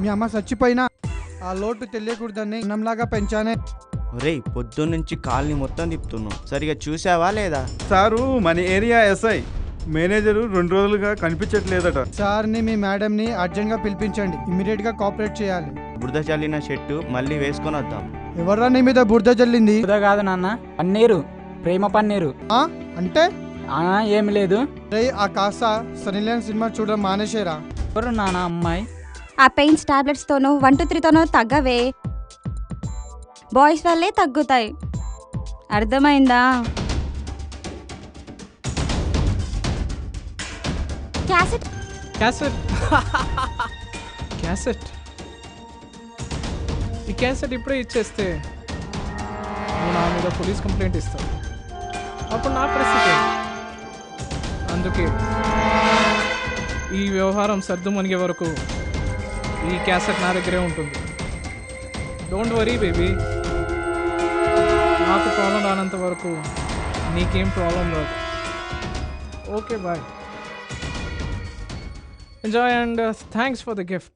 మీ అమ్మ చచ్చిపోయినా ఆ లోటు తెలియకూడదని అన్నంలాగా పెంచానే. ఒరేయ్ పొద్దున్నుంచి కాల్ని మొత్తం తిప్పుతున్నావు, సరిగా చూసావా లేదా? సారు మన ఏరియా ఎస్ఐ మేనేజరు 2 రోజులుగా కనిపించట్లేదట. సార్ని మీ మేడంని అర్జెంట్గా పిలిపించండి, ఇమ్మీడియట్గా కోఆపరేట్ చేయాలి. బురద చల్లిన షర్టు మళ్ళీ వేసుకొని వద్దాం. ఎవర్రా నీ మీద బురద జల్లింది? బురద కాదు నాన్న, పన్నీరు, ప్రేమ పన్నీరు. అంటే ఏమి లేదు. ఆ కాస్త సనీలియన్ సినిమా చూడడం మానేసేరా. ఎవరు నాన్న అమ్మాయి? ఆ పెయిన్స్ టాబ్లెట్స్ తోనో 1 2 3తోనో తగ్గవే, బాయ్స్ వల్లే తగ్గుతాయి, అర్థమైందా? క్యాసెట్ క్యాసెట్ క్యాసెట్ ఈ క్యాసెట్ ఇప్పుడే ఇచ్చేస్తే నువ్వు నా మీద పోలీస్ కంప్లైంట్ ఇస్తావు, అప్పుడు నా పరిస్థితి. అందుకే ఈ వ్యవహారం సర్దు మనిగే వరకు ఈ క్యాసెట్ నా దగ్గరే ఉంటుంది. డోంట్ వరీ బేబీ, నాకు ప్రాబ్లం రానంత వరకు నీకేం ప్రాబ్లం రాదు. Okay bye, enjoy and thanks for the gift.